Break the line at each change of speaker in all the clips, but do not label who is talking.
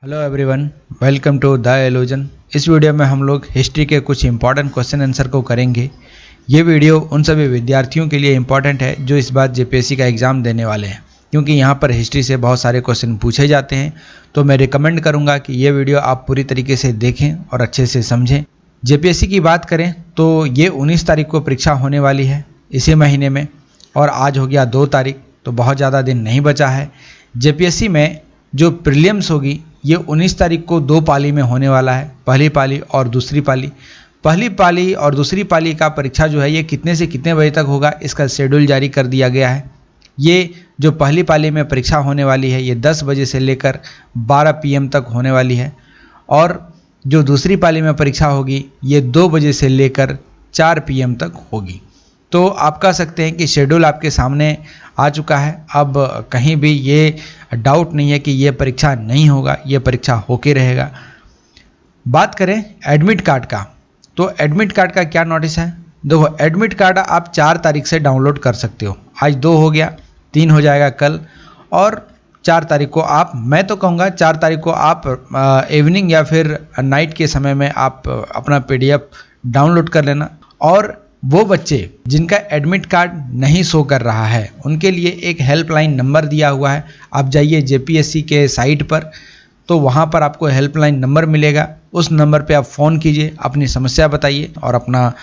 Hello everyone, welcome to the illusion. इस video में हम लोग हिस्ट्री के कुछ इंपॉर्टेंट क्वेश्चन आंसर को करेंगे। ये वीडियो उन सभी विद्यार्थियों के लिए इंपॉर्टेंट है जो इस बार जेपीएससी का एग्ज़ाम देने वाले हैं, क्योंकि यहाँ पर हिस्ट्री से बहुत सारे क्वेश्चन पूछे जाते हैं। तो मैं रिकमेंड करूँगा कि ये वीडियो आप पूरी तरीके से देखें और अच्छे से समझें। जेपीएससी की बात करें तो ये 19 तारीख को परीक्षा होने वाली है इसी महीने में, और आज हो गया 2 तारीख, तो बहुत ज़्यादा दिन नहीं बचा है। जेपीएससी में जो प्रीलिम्स होगी ये 19 तारीख को 2 पाली में होने वाला है, पहली पाली और दूसरी पाली। पहली पाली और दूसरी पाली का परीक्षा जो है ये कितने से कितने बजे तक होगा, इसका शेड्यूल जारी कर दिया गया है। ये जो पहली पाली में परीक्षा होने वाली है ये 10 बजे से लेकर 12 PM तक होने वाली है, और जो दूसरी पाली में परीक्षा होगी ये 2 बजे से लेकर 4 PM तक होगी। तो आप कह सकते हैं कि शेड्यूल आपके सामने आ चुका है। अब कहीं भी ये डाउट नहीं है कि ये परीक्षा नहीं होगा, ये परीक्षा होके रहेगा। बात करें एडमिट कार्ड का, तो एडमिट कार्ड का क्या नोटिस है। देखो, एडमिट कार्ड आप 4 तारीख से डाउनलोड कर सकते हो। आज 2 हो गया, 3 हो जाएगा कल, और 4 तारीख को आप, मैं तो कहूँगा 4 तारीख को आप इवनिंग या फिर नाइट के समय में आप अपना PDF डाउनलोड कर लेना। और वो बच्चे जिनका एडमिट कार्ड नहीं शो कर रहा है उनके लिए एक हेल्पलाइन नंबर दिया हुआ है। आप जाइए जेपीएससी के साइट पर, तो वहाँ पर आपको हेल्पलाइन नंबर मिलेगा। उस नंबर पे आप फ़ोन कीजिए, अपनी समस्या बताइए और अपना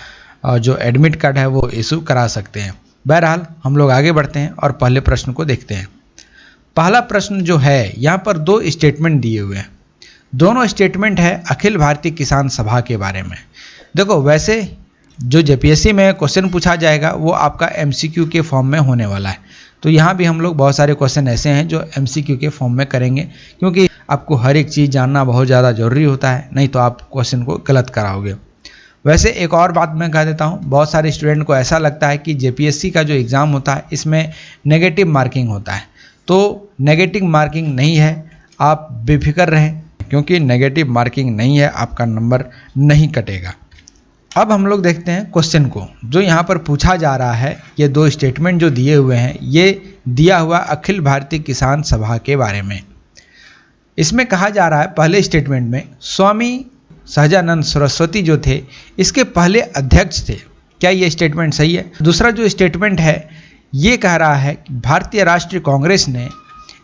जो एडमिट कार्ड है वो इशू करा सकते हैं। बहरहाल हम लोग आगे बढ़ते हैं और पहले प्रश्न को देखते हैं। पहला प्रश्न जो है यहाँ पर 2 स्टेटमेंट दिए हुए हैं। दोनों स्टेटमेंट है अखिल भारतीय किसान सभा के बारे में। देखो, वैसे जो जेपीएससी में क्वेश्चन पूछा जाएगा वो आपका MCQ के फॉर्म में होने वाला है। तो यहाँ भी हम लोग बहुत सारे क्वेश्चन ऐसे हैं जो MCQ के फॉर्म में करेंगे, क्योंकि आपको हर एक चीज़ जानना बहुत ज़्यादा ज़रूरी होता है, नहीं तो आप क्वेश्चन को गलत कराओगे। वैसे एक और बात मैं कह देता हूँ, बहुत सारे स्टूडेंट को ऐसा लगता है कि जेपीएससी का जो एग्ज़ाम होता है इसमें नेगेटिव मार्किंग होता है। तो नेगेटिव मार्किंग नहीं है, आप बेफिक्र रहें, क्योंकि नेगेटिव मार्किंग नहीं है, आपका नंबर नहीं कटेगा। अब हम लोग देखते हैं क्वेश्चन को। जो यहाँ पर पूछा जा रहा है, ये 2 स्टेटमेंट जो दिए हुए हैं ये दिया हुआ अखिल भारतीय किसान सभा के बारे में। इसमें कहा जा रहा है पहले स्टेटमेंट में स्वामी सहजानंद सरस्वती जो थे इसके पहले अध्यक्ष थे। क्या ये स्टेटमेंट सही है? दूसरा जो स्टेटमेंट है ये कह रहा है कि भारतीय राष्ट्रीय कांग्रेस ने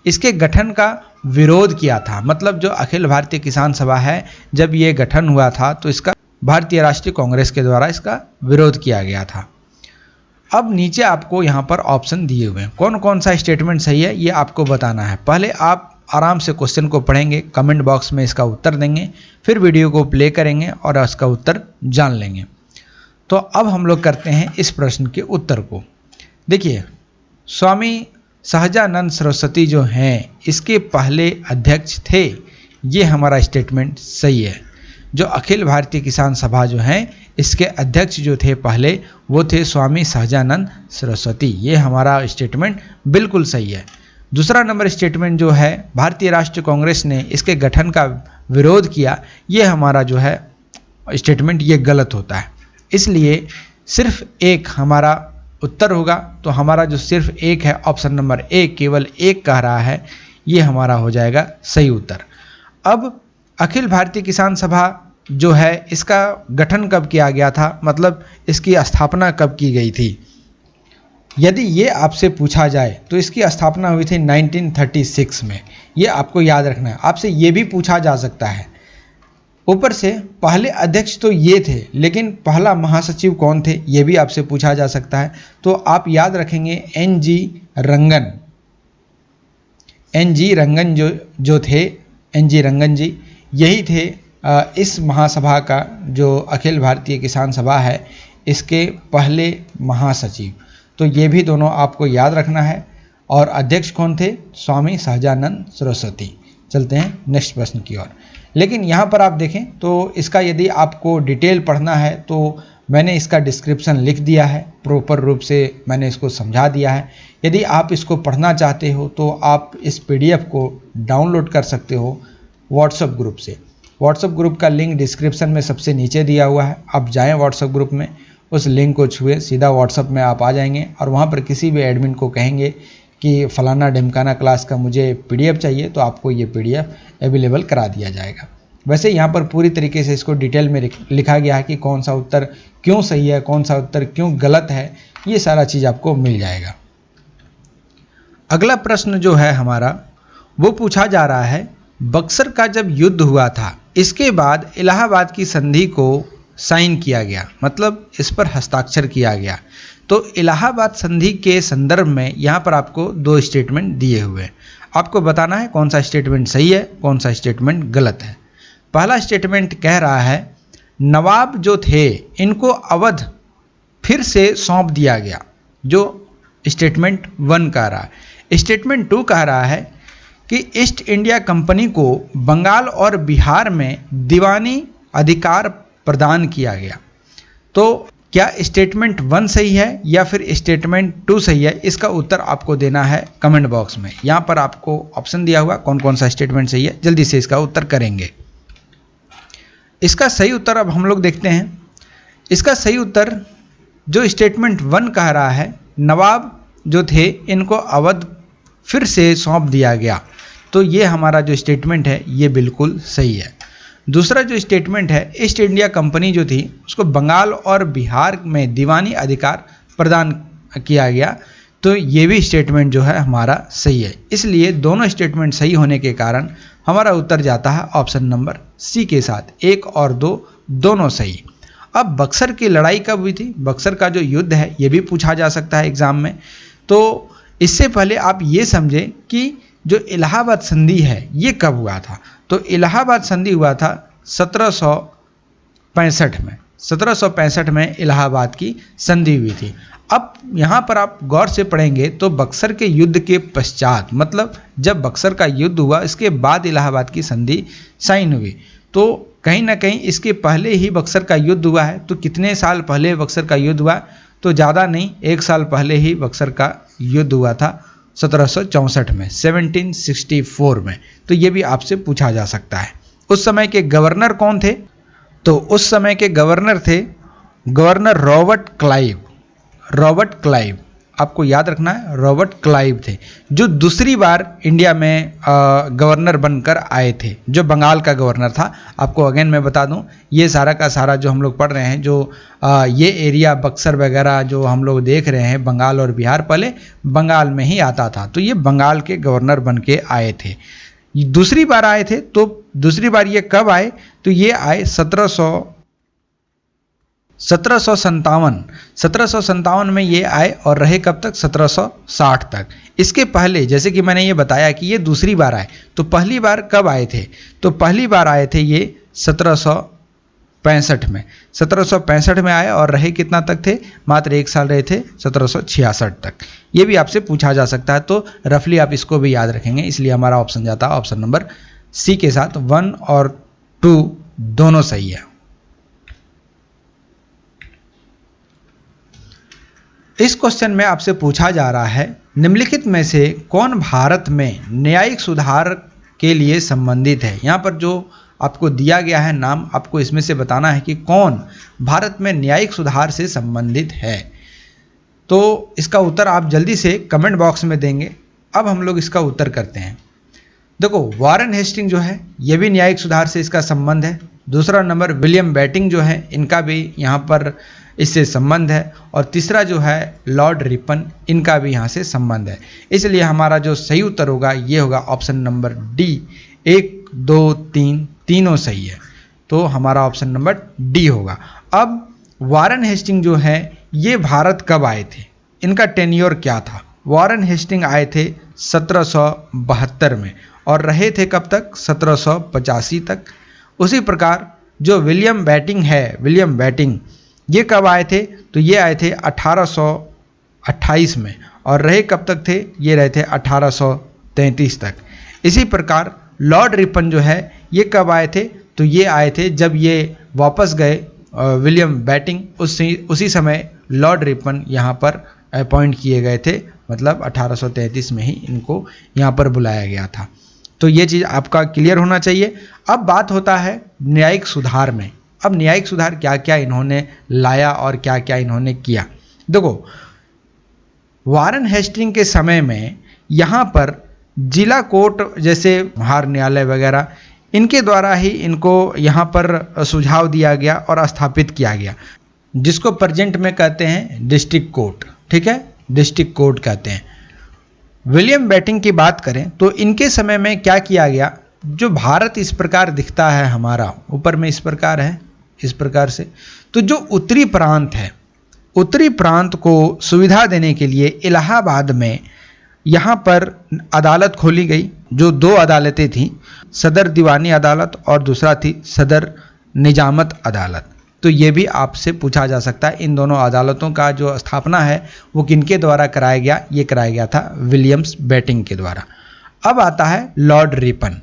इसके गठन का विरोध किया था। मतलब जो अखिल भारतीय किसान सभा है, जब ये गठन हुआ था तो इसका भारतीय राष्ट्रीय कांग्रेस के द्वारा इसका विरोध किया गया था। अब नीचे आपको यहाँ पर ऑप्शन दिए हुए हैं, कौन कौन सा स्टेटमेंट सही है ये आपको बताना है। पहले आप आराम से क्वेश्चन को पढ़ेंगे, कमेंट बॉक्स में इसका उत्तर देंगे, फिर वीडियो को प्ले करेंगे और इसका उत्तर जान लेंगे। तो अब हम लोग करते हैं इस प्रश्न के उत्तर को। देखिए, स्वामी सहजानंद सरस्वती जो हैं इसके पहले अध्यक्ष थे, ये हमारा स्टेटमेंट सही है। जो अखिल भारतीय किसान सभा जो है इसके अध्यक्ष जो थे पहले वो थे स्वामी सहजानंद सरस्वती, ये हमारा स्टेटमेंट बिल्कुल सही है। दूसरा नंबर स्टेटमेंट जो है भारतीय राष्ट्रीय कांग्रेस ने इसके गठन का विरोध किया, ये हमारा जो है स्टेटमेंट ये गलत होता है। इसलिए सिर्फ एक हमारा उत्तर होगा। तो हमारा जो सिर्फ एक है, ऑप्शन नंबर 1 केवल 1 कह रहा है, ये हमारा हो जाएगा सही उत्तर। अब अखिल भारतीय किसान सभा जो है इसका गठन कब किया गया था, मतलब इसकी स्थापना कब की गई थी। यदि ये आपसे पूछा जाए तो इसकी स्थापना हुई थी 1936 में, ये आपको याद रखना है। आपसे ये भी पूछा जा सकता है। ऊपर से पहले अध्यक्ष तो ये थे, लेकिन पहला महासचिव कौन थे ये भी आपसे पूछा जा सकता है। तो आप याद रखेंगे NG रंगन। NG रंगन जो थे, NG रंगन जी, यही थे इस महासभा का, जो अखिल भारतीय किसान सभा है इसके पहले महासचिव। तो ये भी दोनों आपको याद रखना है। और अध्यक्ष कौन थे? स्वामी सहजानंद सरस्वती। चलते हैं नेक्स्ट प्रश्न की ओर। लेकिन यहाँ पर आप देखें तो इसका यदि आपको डिटेल पढ़ना है तो मैंने इसका डिस्क्रिप्शन लिख दिया है, प्रॉपर रूप से मैंने इसको समझा दिया है। यदि आप इसको पढ़ना चाहते हो तो आप इस PDF को डाउनलोड कर सकते हो व्हाट्सएप ग्रुप से। व्हाट्सएप ग्रुप का लिंक डिस्क्रिप्शन में सबसे नीचे दिया हुआ है। आप जाएं व्हाट्सएप ग्रुप में, उस लिंक को छुए सीधा व्हाट्सएप में आप आ जाएंगे और वहाँ पर किसी भी एडमिन को कहेंगे कि फलाना ढिमकाना क्लास का मुझे PDF चाहिए, तो आपको ये PDF अवेलेबल करा दिया जाएगा। वैसे यहाँ पर पूरी तरीके से इसको डिटेल में लिखा गया है कि कौन सा उत्तर क्यों सही है, कौन सा उत्तर क्यों गलत है, ये सारा चीज़ आपको मिल जाएगा। अगला प्रश्न जो है हमारा वो पूछा जा रहा है, बक्सर का जब युद्ध हुआ था इसके बाद इलाहाबाद की संधि को साइन किया गया, मतलब इस पर हस्ताक्षर किया गया। तो इलाहाबाद संधि के संदर्भ में यहाँ पर आपको दो स्टेटमेंट दिए हुए हैं, आपको बताना है कौन सा स्टेटमेंट सही है, कौन सा स्टेटमेंट गलत है। पहला स्टेटमेंट कह रहा है नवाब जो थे इनको अवध फिर से सौंप दिया गया, जो स्टेटमेंट 1 कह रहा है। स्टेटमेंट 2 कह रहा है कि ईस्ट इंडिया कंपनी को बंगाल और बिहार में दीवानी अधिकार प्रदान किया गया। तो क्या स्टेटमेंट 1 सही है या फिर स्टेटमेंट 2 सही है, इसका उत्तर आपको देना है कमेंट बॉक्स में। यहाँ पर आपको ऑप्शन दिया हुआ कौन कौन सा स्टेटमेंट सही है, जल्दी से इसका उत्तर करेंगे। इसका सही उत्तर अब हम लोग देखते हैं। इसका सही उत्तर जो स्टेटमेंट 1 कह रहा है, नवाब जो थे इनको अवध फिर से सौंप दिया गया, तो ये हमारा जो स्टेटमेंट है ये बिल्कुल सही है। दूसरा जो स्टेटमेंट है, ईस्ट इंडिया कंपनी जो थी उसको बंगाल और बिहार में दीवानी अधिकार प्रदान किया गया, तो ये भी स्टेटमेंट जो है हमारा सही है। इसलिए दोनों स्टेटमेंट सही होने के कारण हमारा उत्तर जाता है ऑप्शन नंबर सी के साथ, 1 और 2 दोनों सही। अब बक्सर की लड़ाई कब हुई थी, बक्सर का जो युद्ध है ये भी पूछा जा सकता है एग्जाम में। तो इससे पहले आप ये समझें कि जो इलाहाबाद संधि है ये कब हुआ था। तो इलाहाबाद संधि हुआ था 1765 में। 1765 में इलाहाबाद की संधि हुई थी। अब यहाँ पर आप गौर से पढ़ेंगे तो बक्सर के युद्ध के पश्चात, मतलब जब बक्सर का युद्ध हुआ इसके बाद इलाहाबाद की संधि साइन हुई, तो कहीं ना कहीं इसके पहले ही बक्सर का युद्ध हुआ है। तो कितने साल पहले बक्सर का युद्ध हुआ, तो ज़्यादा नहीं, 1 साल पहले ही बक्सर का युद्ध हुआ था 1764 में, 1764 में। तो ये भी आपसे पूछा जा सकता है। उस समय के गवर्नर कौन थे, तो उस समय के गवर्नर थे governor Robert Clive. Robert Clive आपको याद रखना है, रॉबर्ट क्लाइव थे जो दूसरी बार इंडिया में गवर्नर बनकर आए थे, जो बंगाल का गवर्नर था। आपको अगेन मैं बता दूं, ये सारा का सारा जो हम लोग पढ़ रहे हैं, जो ये एरिया बक्सर वगैरह जो हम लोग देख रहे हैं, बंगाल और बिहार पहले बंगाल में ही आता था। तो ये बंगाल के गवर्नर बन के आए थे, दूसरी बार आए थे। तो दूसरी बार ये कब आए, तो ये आए 1757 में ये आए और रहे कब तक, 1760 तक। इसके पहले जैसे कि मैंने ये बताया कि ये दूसरी बार आए, तो पहली बार कब आए थे, तो पहली बार आए थे ये 1765 में। 1765 में आए और रहे कितना तक थे, मात्र 1 साल रहे थे, 1766 तक। ये भी आपसे पूछा जा सकता है, तो रफली आप इसको भी याद रखेंगे। इसलिए हमारा ऑप्शन जाता है ऑप्शन नंबर सी के साथ, 1 और 2 दोनों सही है। इस क्वेश्चन में आपसे पूछा जा रहा है, निम्नलिखित में से कौन भारत में न्यायिक सुधार के लिए संबंधित है। यहाँ पर जो आपको दिया गया है नाम, आपको इसमें से बताना है कि कौन भारत में न्यायिक सुधार से संबंधित है। तो इसका उत्तर आप जल्दी से कमेंट बॉक्स में देंगे। अब हम लोग इसका उत्तर करते हैं। देखो, वारेन हेस्टिंग जो है ये भी न्यायिक सुधार से इसका संबंध है। दूसरा नंबर विलियम बेटिंग जो है, इनका भी यहाँ पर इससे संबंध है। और तीसरा जो है लॉर्ड रिपन, इनका भी यहाँ से संबंध है। इसलिए हमारा जो सही उत्तर होगा ये होगा ऑप्शन नंबर डी, 1, 2, 3 तीनों सही है। तो हमारा ऑप्शन नंबर डी होगा। अब वारेन हेस्टिंग जो है ये भारत कब आए थे, इनका टेन्योर क्या था। वारेन हेस्टिंग आए थे 1772 में और रहे थे कब तक, 1785 तक। उसी प्रकार जो विलियम बेटिंग है, विलियम बेटिंग ये कब आए थे, तो ये आए थे 1828 में और रहे कब तक थे, ये रहे थे 1833 तक। इसी प्रकार लॉर्ड रिपन जो है ये कब आए थे, तो ये आए थे जब ये वापस गए विलियम बेटिंग, उसी समय लॉर्ड रिपन यहाँ पर अपॉइंट किए गए थे, मतलब 1833 में ही इनको यहाँ पर बुलाया गया था। तो ये चीज़ आपका क्लियर होना चाहिए। अब बात होता है न्यायिक सुधार में। अब न्यायिक सुधार क्या क्या इन्होंने लाया और क्या क्या इन्होंने किया। देखो, वारेन हेस्टिंग के समय में यहाँ पर जिला कोर्ट जैसे महार न्यायालय वगैरह इनके द्वारा ही इनको यहाँ पर सुझाव दिया गया और स्थापित किया गया, जिसको प्रेजेंट में कहते हैं डिस्ट्रिक्ट कोर्ट। ठीक है, डिस्ट्रिक्ट कोर्ट कहते हैं। विलियम बेंटिंक की बात करें तो इनके समय में क्या किया गया, जो भारत इस प्रकार दिखता है हमारा, ऊपर में इस प्रकार है, इस प्रकार से, तो जो उत्तरी प्रांत है, उत्तरी प्रांत को सुविधा देने के लिए इलाहाबाद में यहाँ पर अदालत खोली गई, जो दो अदालतें थीं, सदर दीवानी अदालत और दूसरा थी सदर निजामत अदालत। तो ये भी आपसे पूछा जा सकता है, इन दोनों अदालतों का जो स्थापना है वो किनके द्वारा कराया गया, ये कराया गया था विलियम्स बेंटिंक के द्वारा। अब आता है लॉर्ड रिपन।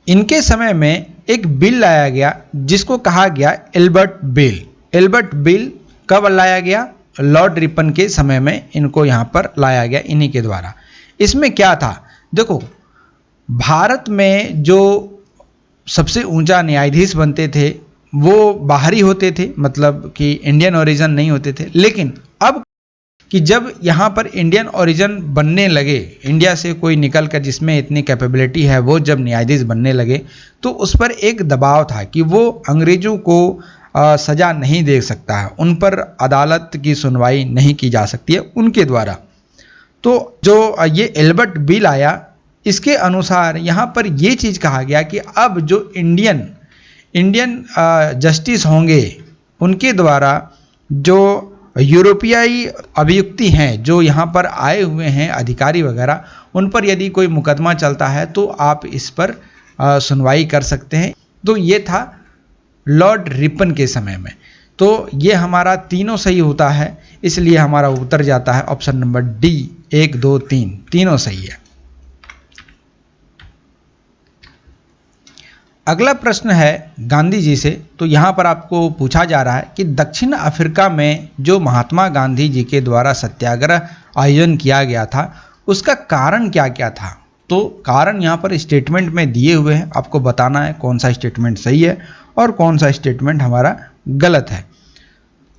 इनके समय में एक बिल लाया गया जिसको कहा गया एल्बर्ट बिल। एल्बर्ट बिल कब लाया गया, लॉर्ड रिपन के समय में इनको यहाँ पर लाया गया, इन्हीं के द्वारा। इसमें क्या था, देखो भारत में जो सबसे ऊंचा न्यायाधीश बनते थे वो बाहरी होते थे, मतलब कि इंडियन ओरिजिन नहीं होते थे। लेकिन अब कि जब यहाँ पर इंडियन ओरिजिन बनने लगे, इंडिया से कोई निकल कर जिसमें इतनी कैपेबिलिटी है वो जब न्यायाधीश बनने लगे, तो उस पर एक दबाव था कि वो अंग्रेजों को सज़ा नहीं दे सकता है, उन पर अदालत की सुनवाई नहीं की जा सकती है उनके द्वारा। तो जो ये एल्बर्ट बिल आया, इसके अनुसार यहाँ पर ये चीज़ कहा गया कि अब जो इंडियन जस्टिस होंगे उनके द्वारा जो यूरोपियाई अभियुक्ति हैं, जो यहाँ पर आए हुए हैं अधिकारी वगैरह, उन पर यदि कोई मुकदमा चलता है तो आप इस पर सुनवाई कर सकते हैं। तो ये था लॉर्ड रिपन के समय में। तो ये हमारा तीनों सही होता है, इसलिए हमारा उत्तर जाता है ऑप्शन नंबर डी, 1 2 3 तीनों सही है। अगला प्रश्न है गांधी जी से। तो यहाँ पर आपको पूछा जा रहा है कि दक्षिण अफ्रीका में जो महात्मा गांधी जी के द्वारा सत्याग्रह आयोजन किया गया था उसका कारण क्या क्या था। तो कारण यहाँ पर स्टेटमेंट में दिए हुए हैं, आपको बताना है कौन सा स्टेटमेंट सही है और कौन सा स्टेटमेंट हमारा गलत है।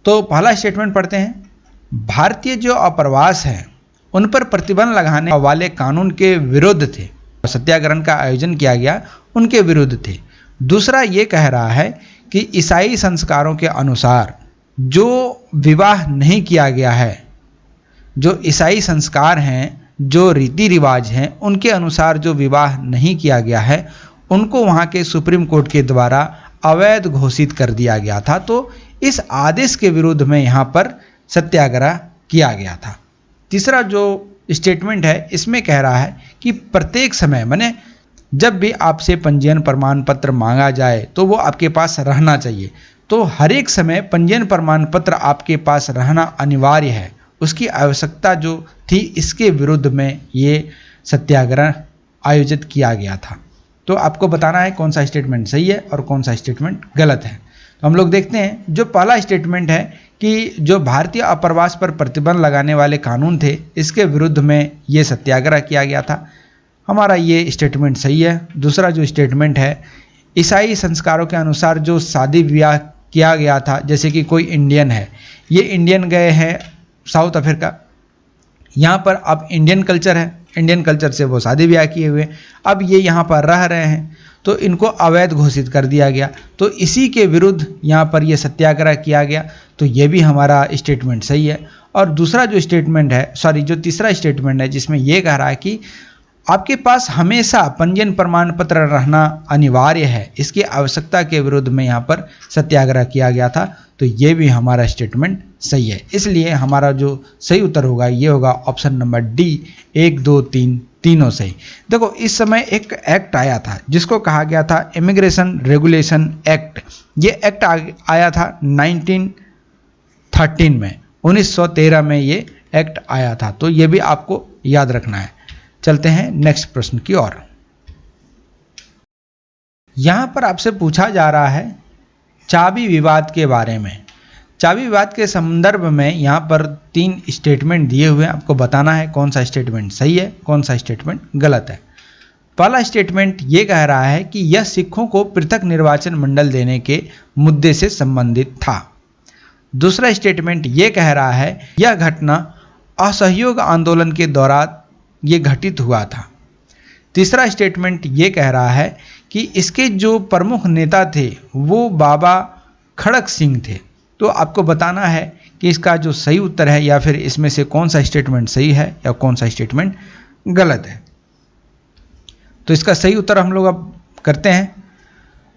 तो पहला स्टेटमेंट पढ़ते हैं, भारतीय जो अप्रवास हैं उन पर प्रतिबंध लगाने वाले कानून के विरुद्ध थे, सत्याग्रह का आयोजन किया गया उनके विरुद्ध थे। दूसरा ये कह रहा है कि ईसाई संस्कारों के अनुसार जो विवाह नहीं किया गया है, जो ईसाई संस्कार हैं, जो रीति रिवाज हैं, उनके अनुसार जो विवाह नहीं किया गया है उनको वहाँ के सुप्रीम कोर्ट के द्वारा अवैध घोषित कर दिया गया था। तो इस आदेश के विरुद्ध में यहाँ पर सत्याग्रह किया गया था। तीसरा जो स्टेटमेंट है इसमें कह रहा है कि प्रत्येक समय, माने जब भी आपसे पंजीयन प्रमाण पत्र मांगा जाए तो वो आपके पास रहना चाहिए। तो हर एक समय पंजीयन प्रमाण पत्र आपके पास रहना अनिवार्य है, उसकी आवश्यकता जो थी, इसके विरुद्ध में ये सत्याग्रह आयोजित किया गया था। तो आपको बताना है कौन सा स्टेटमेंट सही है और कौन सा स्टेटमेंट गलत है। तो हम लोग देखते हैं, जो पहला स्टेटमेंट है कि जो भारतीय अप्रवास पर प्रतिबंध लगाने वाले कानून थे इसके विरुद्ध में ये सत्याग्रह किया गया था, हमारा ये स्टेटमेंट सही है। दूसरा जो स्टेटमेंट है, ईसाई संस्कारों के अनुसार जो शादी ब्याह किया गया था, जैसे कि कोई इंडियन है, ये इंडियन गए हैं साउथ अफ्रीका, यहाँ पर अब इंडियन कल्चर है, इंडियन कल्चर से वो शादी ब्याह किए हुए, अब ये यहाँ पर रह रहे हैं तो इनको अवैध घोषित कर दिया गया। तो इसी के विरुद्ध यहाँ पर ये सत्याग्रह किया गया। तो ये भी हमारा स्टेटमेंट सही है। और दूसरा जो स्टेटमेंट है, जो तीसरा स्टेटमेंट है जिसमें ये कह रहा है कि आपके पास हमेशा पंजीयन प्रमाण पत्र रहना अनिवार्य है, इसकी आवश्यकता के विरुद्ध में यहाँ पर सत्याग्रह किया गया था। तो ये भी हमारा स्टेटमेंट सही है, इसलिए हमारा जो सही उत्तर होगा ये होगा ऑप्शन नंबर डी, 1 2 3 तीनों सही। देखो इस समय एक एक्ट आया था जिसको कहा गया था इमिग्रेशन रेगुलेशन एक्ट। ये एक्ट आया था 1913 में, 1913 में ये एक्ट आया था। तो ये भी आपको याद रखना है। चलते हैं नेक्स्ट प्रश्न की ओर। यहां पर आपसे पूछा जा रहा है चाबी विवाद के बारे में। चाबी विवाद के संदर्भ में यहाँ पर 3 स्टेटमेंट दिए हुए हैं, आपको बताना है कौन सा स्टेटमेंट सही है, कौन सा स्टेटमेंट गलत है। पहला स्टेटमेंट ये कह रहा है कि यह सिखों को पृथक निर्वाचन मंडल देने के मुद्दे से संबंधित था। दूसरा स्टेटमेंट ये कह रहा है यह घटना असहयोग आंदोलन के दौरान ये घटित हुआ था। तीसरा स्टेटमेंट ये कह रहा है कि इसके जो प्रमुख नेता थे वो बाबा खड़क सिंह थे। तो आपको बताना है कि इसका जो सही उत्तर है या फिर इसमें से कौन सा स्टेटमेंट सही है या कौन सा स्टेटमेंट गलत है। तो इसका सही उत्तर हम लोग अब करते हैं।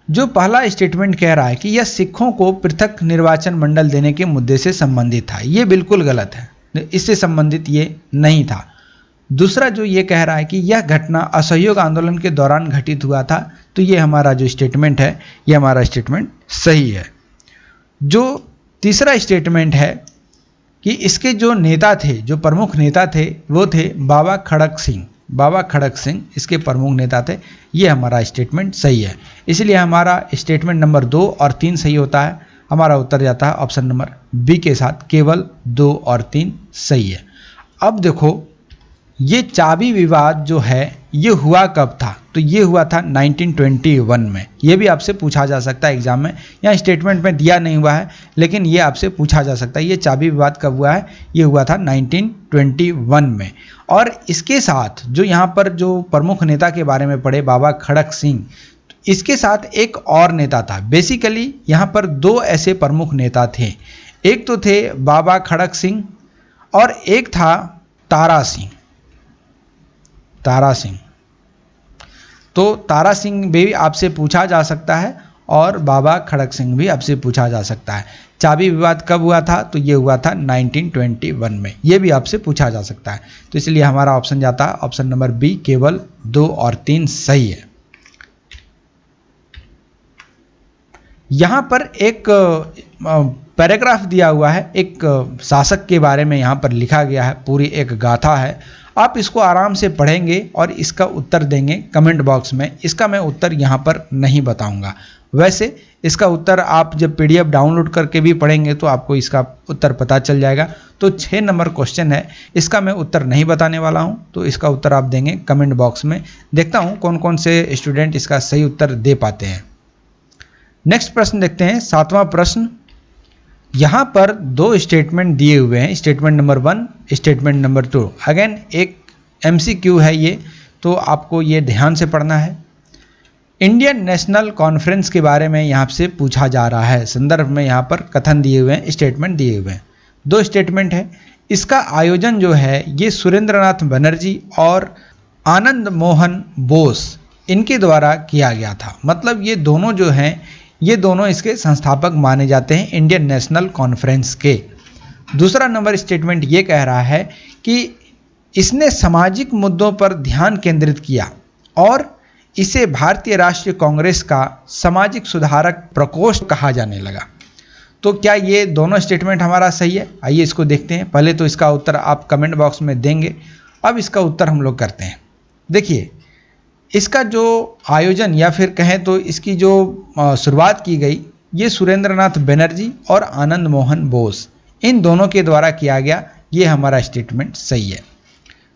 जो पहला स्टेटमेंट कह रहा है कि यह सिखों को पृथक निर्वाचन मंडल देने के मुद्दे से संबंधित था, ये बिल्कुल गलत है, इससे संबंधित ये नहीं था। दूसरा जो ये कह रहा है कि यह घटना असहयोग आंदोलन के दौरान घटित हुआ था, तो ये हमारा जो स्टेटमेंट है ये हमारा स्टेटमेंट सही है। जो तीसरा स्टेटमेंट है कि इसके जो नेता थे, जो प्रमुख नेता थे वो थे बाबा खड़क सिंह। बाबा खड़क सिंह इसके प्रमुख नेता थे, ये हमारा स्टेटमेंट सही है। इसलिए हमारा स्टेटमेंट नंबर 2 और 3 सही होता है। हमारा उत्तर जाता है ऑप्शन नंबर बी के साथ, केवल 2 और 3 सही है। अब देखो ये चाबी विवाद जो है ये हुआ कब था, तो ये हुआ था 1921 में। ये भी आपसे पूछा जा सकता है एग्जाम में, यहाँ स्टेटमेंट में दिया नहीं हुआ है लेकिन ये आपसे पूछा जा सकता है। ये चाबी विवाद कब हुआ है, ये हुआ था 1921 में। और इसके साथ जो यहाँ पर जो प्रमुख नेता के बारे में पढ़े बाबा खड़क सिंह, इसके साथ एक और नेता था। बेसिकली यहाँ पर 2 ऐसे प्रमुख नेता थे, एक तो थे बाबा खड़क सिंह और एक था तारा सिंह। तारा सिंह, तो तारा सिंह भी आपसे पूछा जा सकता है और बाबा खड़क सिंह भी आपसे पूछा जा सकता है। चाबी विवाद कब हुआ था, तो ये हुआ था 1921 में, ये भी आपसे पूछा जा सकता है। तो इसलिए हमारा ऑप्शन जाता है ऑप्शन नंबर बी, केवल 2 और 3 सही है। यहाँ पर एक पैराग्राफ दिया हुआ है, एक शासक के बारे में यहाँ पर लिखा गया है, पूरी एक गाथा है। आप इसको आराम से पढ़ेंगे और इसका उत्तर देंगे कमेंट बॉक्स में। इसका मैं उत्तर यहाँ पर नहीं बताऊंगा, वैसे इसका उत्तर आप जब PDF डाउनलोड करके भी पढ़ेंगे तो आपको इसका उत्तर पता चल जाएगा। तो 6 नंबर क्वेश्चन है, इसका मैं उत्तर नहीं बताने वाला हूँ, तो इसका उत्तर आप देंगे कमेंट बॉक्स में। देखता हूँ कौन कौन से स्टूडेंट इसका सही उत्तर दे पाते हैं। नेक्स्ट प्रश्न देखते हैं, 7वां प्रश्न। यहाँ पर 2 स्टेटमेंट दिए हुए हैं, statement number 1, statement number 2। Again एक MCQ है ये, तो आपको ये ध्यान से पढ़ना है। इंडियन नेशनल कॉन्फ्रेंस के बारे में यहाँ से पूछा जा रहा है, संदर्भ में यहाँ पर कथन दिए हुए हैं, स्टेटमेंट दिए हुए हैं। 2 स्टेटमेंट है। इसका आयोजन जो है ये सुरेंद्रनाथ बनर्जी और आनंद मोहन बोस इनके द्वारा किया गया था। मतलब ये दोनों जो हैं ये दोनों इसके संस्थापक माने जाते हैं इंडियन नेशनल कॉन्फ्रेंस के। दूसरा नंबर स्टेटमेंट ये कह रहा है कि इसने सामाजिक मुद्दों पर ध्यान केंद्रित किया और इसे भारतीय राष्ट्रीय कांग्रेस का सामाजिक सुधारक प्रकोष्ठ कहा जाने लगा। तो क्या ये दोनों स्टेटमेंट हमारा सही है? आइए इसको देखते हैं। पहले तो इसका उत्तर आप कमेंट बॉक्स में देंगे, अब इसका उत्तर हम लोग करते हैं। देखिए इसका जो आयोजन या फिर कहें तो इसकी जो शुरुआत की गई ये सुरेंद्रनाथ बनर्जी और आनंद मोहन बोस इन दोनों के द्वारा किया गया, ये हमारा स्टेटमेंट सही है।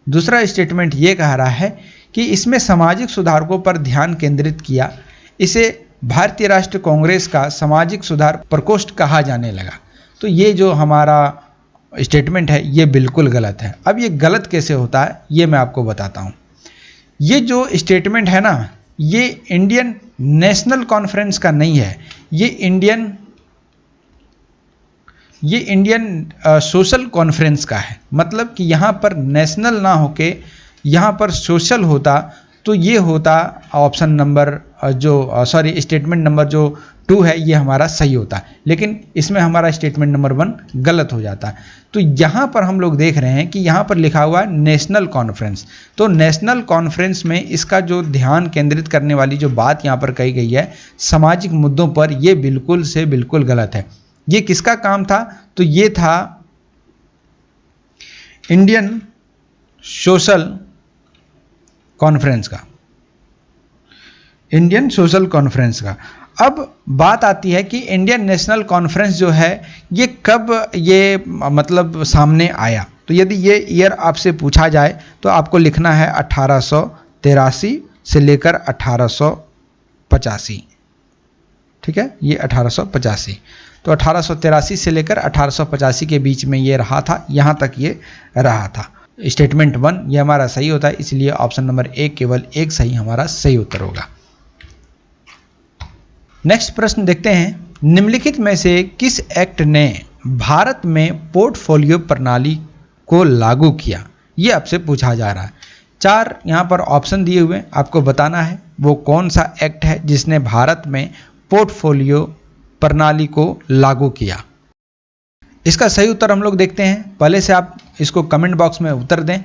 दूसरा स्टेटमेंट ये कह रहा है कि इसमें सामाजिक सुधारकों पर ध्यान केंद्रित किया, इसे भारतीय राष्ट्रीय कांग्रेस का सामाजिक सुधार प्रकोष्ठ कहा जाने लगा। तो ये जो हमारा स्टेटमेंट है ये बिल्कुल गलत है। अब ये गलत कैसे होता है ये मैं आपको बताता हूँ। ये जो स्टेटमेंट है ना ये इंडियन नेशनल कॉन्फ्रेंस का नहीं है, ये इंडियन सोशल कॉन्फ्रेंस का है। मतलब कि यहाँ पर नेशनल ना होके यहाँ पर सोशल होता तो ये होता ऑप्शन नंबर स्टेटमेंट नंबर जो 2 है ये हमारा सही होता, लेकिन इसमें हमारा स्टेटमेंट नंबर 1 गलत हो जाता है। तो यहाँ पर हम लोग देख रहे हैं कि यहाँ पर लिखा हुआ है नेशनल कॉन्फ्रेंस, तो नेशनल कॉन्फ्रेंस में इसका जो ध्यान केंद्रित करने वाली जो बात यहाँ पर कही गई है सामाजिक मुद्दों पर, ये बिल्कुल से बिल्कुल गलत है। ये किसका काम था? तो ये था इंडियन सोशल कॉन्फ्रेंस का, इंडियन सोशल कॉन्फ्रेंस का। अब बात आती है कि इंडियन नेशनल कॉन्फ्रेंस जो है ये कब ये मतलब सामने आया। तो यदि ये ईयर आपसे पूछा जाए तो आपको लिखना है 1883 से लेकर 1885। ठीक है, ये 1885। तो 1883 से लेकर 1885 के बीच में ये रहा था, यहाँ तक ये रहा था। स्टेटमेंट 1 ये हमारा सही होता है, इसलिए ऑप्शन नंबर ए केवल एक सही हमारा सही उत्तर होगा। नेक्स्ट प्रश्न देखते हैं, निम्नलिखित में से किस एक्ट ने भारत में पोर्टफोलियो प्रणाली को लागू किया? ये आपसे पूछा जा रहा है। 4 यहाँ पर ऑप्शन दिए हुए हैं, आपको बताना है वो कौन सा एक्ट है जिसने भारत में पोर्टफोलियो प्रणाली को लागू किया। इसका सही उत्तर हम लोग देखते हैं, पहले से आप इसको कमेंट बॉक्स में उत्तर दें।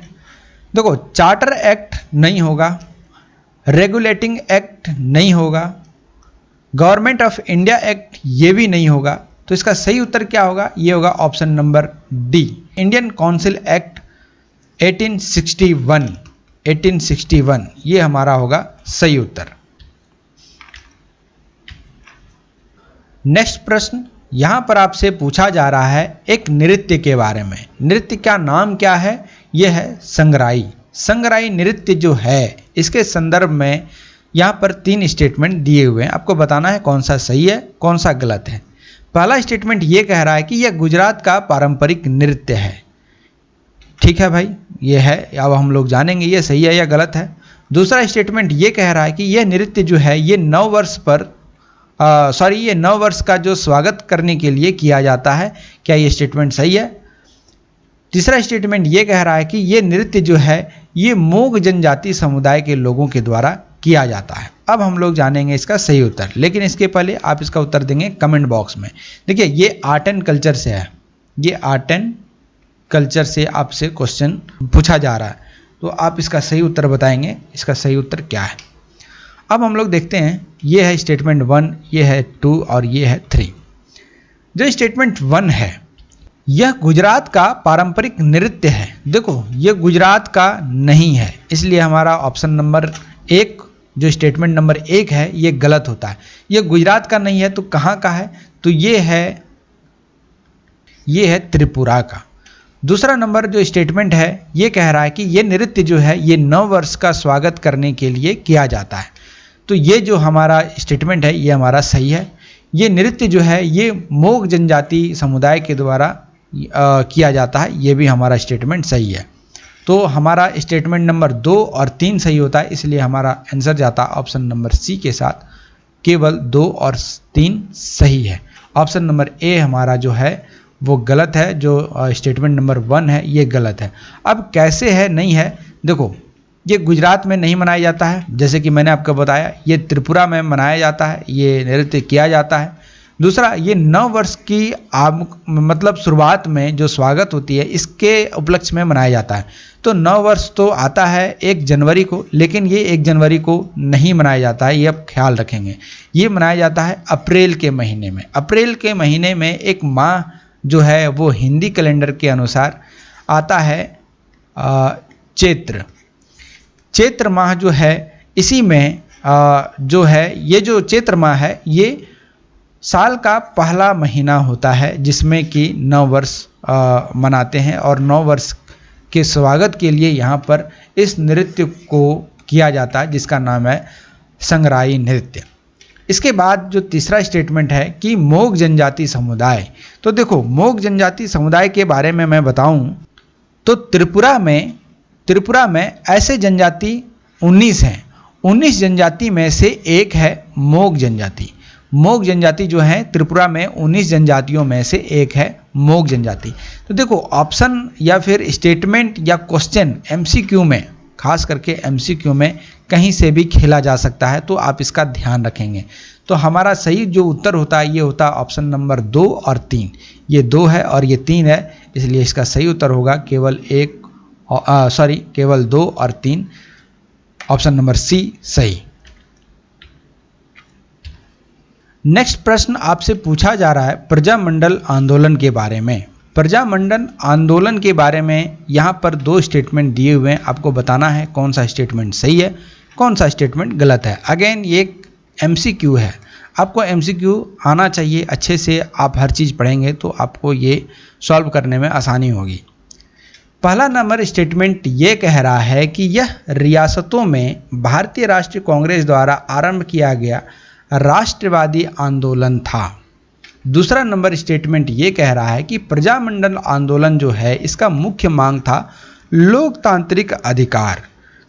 देखो, चार्टर एक्ट नहीं होगा, रेगुलेटिंग एक्ट नहीं होगा, गवर्नमेंट ऑफ इंडिया एक्ट ये भी नहीं होगा, तो इसका सही उत्तर क्या होगा? ये होगा option number D, Indian council act 1861 ये हमारा होगा सही उत्तर। नेक्स्ट प्रश्न यहां पर आपसे पूछा जा रहा है एक नृत्य के बारे में। नृत्य का नाम क्या है? यह है संगराई। संगराई नृत्य जो है इसके संदर्भ में यहाँ पर 3 स्टेटमेंट दिए हुए हैं, आपको बताना है कौन सा सही है कौन सा गलत है। पहला स्टेटमेंट ये कह रहा है कि यह गुजरात का पारंपरिक नृत्य है। ठीक है भाई, ये है, अब हम लोग जानेंगे ये सही है या गलत है। दूसरा स्टेटमेंट ये कह रहा है कि यह नृत्य जो है ये ये नव वर्ष का जो स्वागत करने के लिए किया जाता है। क्या ये स्टेटमेंट सही है? तीसरा स्टेटमेंट ये कह रहा है कि ये नृत्य जो है ये मोग जनजाति समुदाय के लोगों के द्वारा किया जाता है। अब हम लोग जानेंगे इसका सही उत्तर, लेकिन इसके पहले आप इसका उत्तर देंगे कमेंट बॉक्स में। देखिए, ये आर्ट एंड कल्चर से है, ये आर्ट एंड कल्चर से आपसे क्वेश्चन पूछा जा रहा है, तो आप इसका सही उत्तर बताएंगे इसका सही उत्तर क्या है। अब हम लोग देखते हैं, ये है स्टेटमेंट 1, ये है 2 और ये है 3। जो स्टेटमेंट 1 है यह गुजरात का पारंपरिक नृत्य है। देखो, यह गुजरात का नहीं है, इसलिए हमारा ऑप्शन नंबर 1 जो स्टेटमेंट नंबर 1 है ये गलत होता है। यह गुजरात का नहीं है तो कहाँ का है? तो ये है त्रिपुरा का। दूसरा नंबर जो स्टेटमेंट है ये कह रहा है कि ये नृत्य जो है ये नव वर्ष का स्वागत करने के लिए किया जाता है। तो ये जो हमारा स्टेटमेंट है ये हमारा सही है। ये नृत्य जो है ये मोग जनजाति समुदाय के द्वारा किया जाता है, ये भी हमारा स्टेटमेंट सही है। तो हमारा स्टेटमेंट नंबर 2 और 3 सही होता है, इसलिए हमारा आंसर जाता है ऑप्शन नंबर सी के साथ, केवल 2 और 3 सही है। ऑप्शन नंबर ए हमारा जो है वो गलत है, जो स्टेटमेंट नंबर 1 है ये गलत है। अब कैसे है नहीं है? देखो, ये गुजरात में नहीं मनाया जाता है, जैसे कि मैंने आपको बताया, ये त्रिपुरा में मनाया जाता है, ये नृत्य किया जाता है। दूसरा, ये नव वर्ष की मतलब शुरुआत में जो स्वागत होती है इसके उपलक्ष्य में मनाया जाता है। तो नव वर्ष तो आता है 1 जनवरी को, लेकिन ये 1 जनवरी को नहीं मनाया जाता है, ये आप ख्याल रखेंगे। ये मनाया जाता है अप्रैल के महीने में। अप्रैल के महीने में एक माह जो है वो हिंदी कैलेंडर के अनुसार आता है चैत्र माह जो है, इसी में जो है ये जो चैत्र माह है ये साल का पहला महीना होता है जिसमें कि नव वर्ष मनाते हैं, और नव वर्ष के स्वागत के लिए यहाँ पर इस नृत्य को किया जाता है जिसका नाम है संगराई नृत्य। इसके बाद जो तीसरा स्टेटमेंट है कि मोग जनजाति समुदाय, तो देखो मोग जनजाति समुदाय के बारे में मैं बताऊं तो त्रिपुरा में ऐसे जनजाति 19 हैं। 19 जनजाति में से एक है मोग जनजाति। मोग जनजाति जो है त्रिपुरा में 19 जनजातियों में से एक है मोग जनजाति। तो देखो, ऑप्शन या फिर स्टेटमेंट या क्वेश्चन एमसीक्यू में, खास करके एमसीक्यू में कहीं से भी खेला जा सकता है, तो आप इसका ध्यान रखेंगे। तो हमारा सही जो उत्तर होता है ये होता है ऑप्शन नंबर 2 और 3। ये 2 है और ये 3 है, इसलिए इसका सही उत्तर होगा केवल 2 और 3, ऑप्शन नंबर सी सही। नेक्स्ट प्रश्न आपसे पूछा जा रहा है प्रजामंडल आंदोलन के बारे में। प्रजामंडल आंदोलन के बारे में यहाँ पर 2 स्टेटमेंट दिए हुए हैं, आपको बताना है कौन सा स्टेटमेंट सही है कौन सा स्टेटमेंट गलत है। अगेन ये एक एमसीक्यू है, आपको एमसीक्यू आना चाहिए, अच्छे से आप हर चीज़ पढ़ेंगे तो आपको ये सॉल्व करने में आसानी होगी। पहला नंबर स्टेटमेंट ये कह रहा है कि यह रियासतों में भारतीय राष्ट्रीय कांग्रेस द्वारा आरंभ किया गया राष्ट्रवादी आंदोलन था। दूसरा नंबर स्टेटमेंट ये कह रहा है कि प्रजामंडल आंदोलन जो है इसका मुख्य मांग था लोकतांत्रिक अधिकार।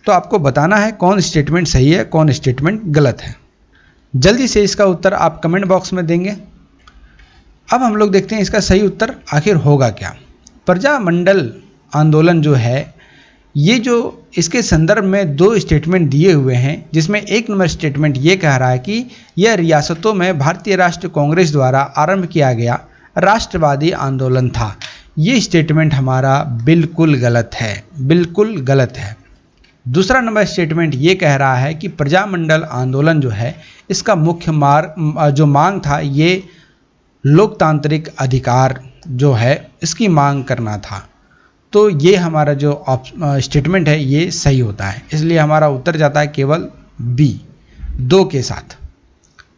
तो आपको बताना है कौन स्टेटमेंट सही है, कौन स्टेटमेंट गलत है। जल्दी से इसका उत्तर आप कमेंट बॉक्स में देंगे। अब हम लोग देखते हैं इसका सही उत्तर आखिर होगा क्या। प्रजामंडल आंदोलन जो है, ये जो इसके संदर्भ में दो स्टेटमेंट दिए हुए हैं, जिसमें एक नंबर स्टेटमेंट ये कह रहा है कि यह रियासतों में भारतीय राष्ट्र कांग्रेस द्वारा आरंभ किया गया राष्ट्रवादी आंदोलन था। ये स्टेटमेंट हमारा बिल्कुल गलत है, बिल्कुल गलत है। दूसरा नंबर स्टेटमेंट ये कह रहा है कि प्रजामंडल आंदोलन जो है, इसका मुख्य मांग था ये लोकतांत्रिक अधिकार जो है इसकी मांग करना था। तो ये हमारा जो स्टेटमेंट है ये सही होता है, इसलिए हमारा उत्तर जाता है केवल बी 2 के साथ।